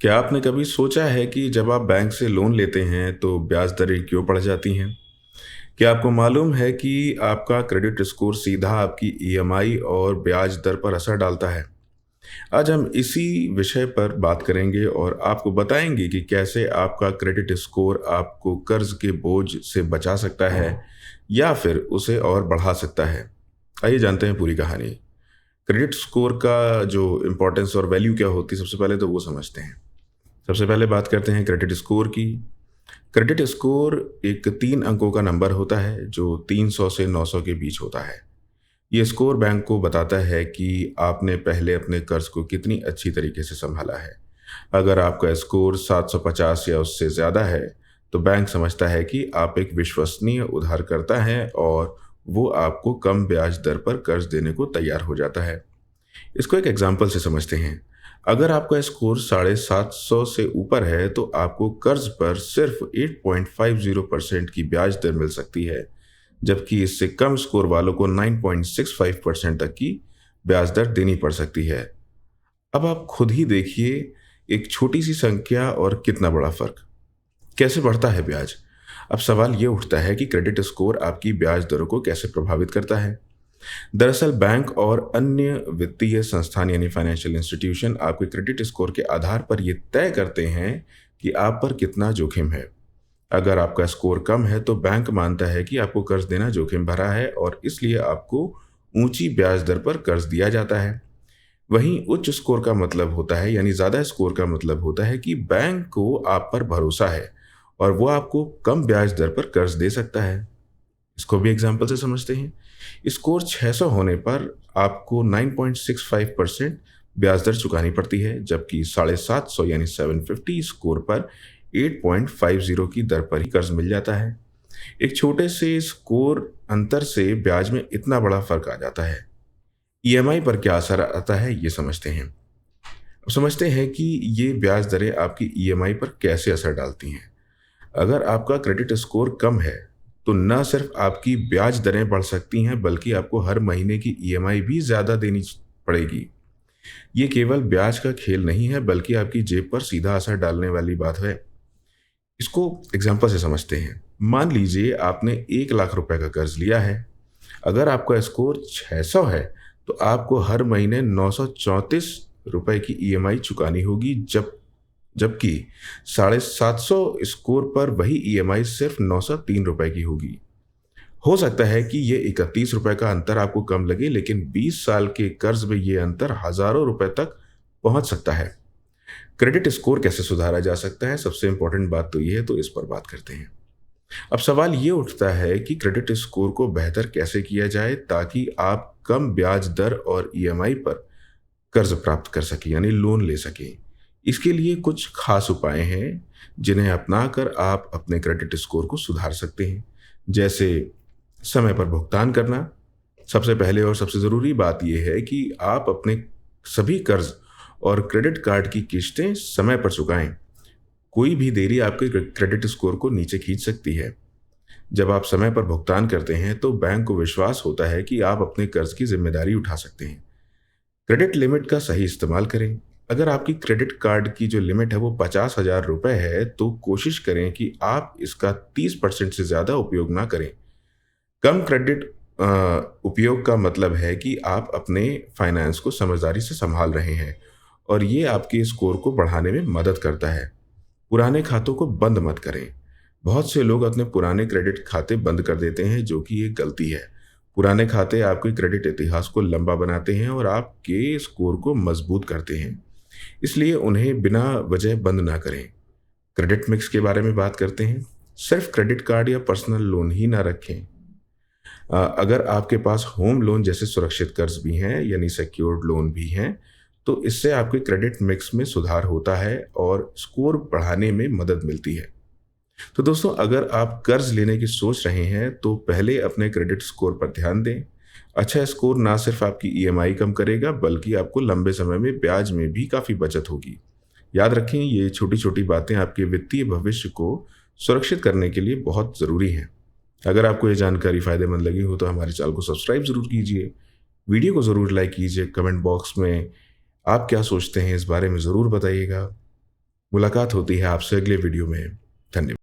क्या आपने कभी सोचा है कि जब आप बैंक से लोन लेते हैं तो ब्याज दरें क्यों बढ़ जाती हैं? क्या आपको मालूम है कि आपका क्रेडिट स्कोर सीधा आपकी ईएमआई और ब्याज दर पर असर डालता है? आज हम इसी विषय पर बात करेंगे और आपको बताएंगे कि कैसे आपका क्रेडिट स्कोर आपको कर्ज के बोझ से बचा सकता है या फिर उसे और बढ़ा सकता है। आइए जानते हैं पूरी कहानी। क्रेडिट स्कोर का जो इम्पोर्टेंस और वैल्यू क्या होती है, सबसे पहले तो वो समझते हैं। सबसे पहले बात करते हैं क्रेडिट स्कोर की। क्रेडिट स्कोर एक 3 अंकों का नंबर होता है जो 300 से 900 के बीच होता है। ये स्कोर बैंक को बताता है कि आपने पहले अपने कर्ज को कितनी अच्छी तरीके से संभाला है। अगर आपका स्कोर 750 या उससे ज़्यादा है, तो बैंक समझता है कि आप एक विश्वसनीय उधारकर्ता हैं और वो आपको कम ब्याज दर पर कर्ज देने को तैयार हो जाता है। इसको एक एग्जाम्पल से समझते हैं। अगर आपका स्कोर 750 से ऊपर है तो आपको कर्ज पर सिर्फ 8.50% की ब्याज दर मिल सकती है, जबकि इससे कम स्कोर वालों को 9.65% तक की ब्याज दर देनी पड़ सकती है। अब आप खुद ही देखिए, एक छोटी सी संख्या और कितना बड़ा फर्क। कैसे बढ़ता है ब्याज? अब सवाल ये उठता है कि क्रेडिट स्कोर आपकी ब्याज दरों को कैसे प्रभावित करता है। दरअसल बैंक और अन्य वित्तीय संस्थान यानी फाइनेंशियल इंस्टीट्यूशन आपके क्रेडिट स्कोर के आधार पर यह तय करते हैं कि आप पर कितना जोखिम है। अगर आपका स्कोर कम है तो बैंक मानता है कि आपको कर्ज देना जोखिम भरा है और इसलिए आपको ऊंची ब्याज दर पर कर्ज दिया जाता है। वहीं उच्च स्कोर का मतलब होता है, यानी ज़्यादा स्कोर का मतलब होता है कि बैंक को आप पर भरोसा है और वो आपको कम ब्याज दर पर कर्ज दे सकता है। इसको भी एग्जाम्पल से समझते हैं। स्कोर 600 होने पर आपको 9.65% ब्याज दर चुकानी पड़ती है, जबकि 750 यानी 750 स्कोर पर 8.50 की दर पर ही कर्ज मिल जाता है। एक छोटे से स्कोर अंतर से ब्याज में इतना बड़ा फर्क आ जाता है। ईएमआई पर क्या असर आता है, ये समझते हैं। अब समझते हैं कि ये ब्याज दरें आपकी ईएमआई पर कैसे असर डालती हैं। अगर आपका क्रेडिट स्कोर कम है, तो न सिर्फ आपकी ब्याज दरें बढ़ सकती हैं, बल्कि आपको हर महीने की ईएमआई भी ज़्यादा देनी पड़ेगी। ये केवल ब्याज का खेल नहीं है, बल्कि आपकी जेब पर सीधा असर डालने वाली बात है। इसको एग्जाम्पल से समझते हैं। मान लीजिए आपने 1 लाख रुपए का कर्ज लिया है। अगर आपका स्कोर 600 है, तो आपको हर महीने 934 रुपए की ईएमआई चुकानी होगी, जबकि 750 स्कोर पर वही ईएमआई सिर्फ 903 रुपए की होगी। हो सकता है कि ये 31 रुपए का अंतर आपको कम लगे, लेकिन 20 साल के कर्ज में ये अंतर हजारों रुपए तक पहुंच सकता है। क्रेडिट स्कोर कैसे सुधारा जा सकता है, सबसे इंपॉर्टेंट बात तो ये है, तो इस पर बात करते हैं। अब सवाल ये उठता है कि क्रेडिट स्कोर को बेहतर कैसे किया जाए ताकि आप कम ब्याज दर और ईएमआई पर कर्ज प्राप्त कर सकें, यानी लोन ले सकें। इसके लिए कुछ खास उपाय हैं जिन्हें अपनाकर आप अपने क्रेडिट स्कोर को सुधार सकते हैं। जैसे समय पर भुगतान करना। सबसे पहले और सबसे ज़रूरी बात यह है कि आप अपने सभी कर्ज और क्रेडिट कार्ड की किस्तें समय पर चुकाएं। कोई भी देरी आपके क्रेडिट स्कोर को नीचे खींच सकती है। जब आप समय पर भुगतान करते हैं तो बैंक को विश्वास होता है कि आप अपने कर्ज की जिम्मेदारी उठा सकते हैं। क्रेडिट लिमिट का सही इस्तेमाल करें। अगर आपकी क्रेडिट कार्ड की जो लिमिट है वो 50,000 रुपए है, तो कोशिश करें कि आप इसका 30% से ज़्यादा उपयोग ना करें। कम क्रेडिट उपयोग का मतलब है कि आप अपने फाइनेंस को समझदारी से संभाल रहे हैं और ये आपके स्कोर को बढ़ाने में मदद करता है। पुराने खातों को बंद मत करें। बहुत से लोग अपने पुराने क्रेडिट खाते बंद कर देते हैं, जो कि एक गलती है। पुराने खाते आपके क्रेडिट इतिहास को लंबा बनाते हैं और आपके स्कोर को मजबूत करते हैं, इसलिए उन्हें बिना वजह बंद ना करें। क्रेडिट मिक्स के बारे में बात करते हैं। सिर्फ क्रेडिट कार्ड या पर्सनल लोन ही ना रखें। अगर आपके पास होम लोन जैसे सुरक्षित कर्ज भी हैं, यानी सिक्योर्ड लोन भी हैं, तो इससे आपके क्रेडिट मिक्स में सुधार होता है और स्कोर बढ़ाने में मदद मिलती है। तो दोस्तों, अगर आप कर्ज लेने की सोच रहे हैं तो पहले अपने क्रेडिट स्कोर पर ध्यान दें। अच्छा स्कोर ना सिर्फ आपकी ईएमआई कम करेगा, बल्कि आपको लंबे समय में ब्याज में भी काफ़ी बचत होगी। याद रखें, ये छोटी छोटी बातें आपके वित्तीय भविष्य को सुरक्षित करने के लिए बहुत ज़रूरी हैं। अगर आपको ये जानकारी फ़ायदेमंद लगी हो तो हमारे चैनल को सब्सक्राइब ज़रूर कीजिए, वीडियो को ज़रूर लाइक कीजिए, कमेंट बॉक्स में आप क्या सोचते हैं इस बारे में ज़रूर बताइएगा। मुलाकात होती है आपसे अगले वीडियो में। धन्यवाद।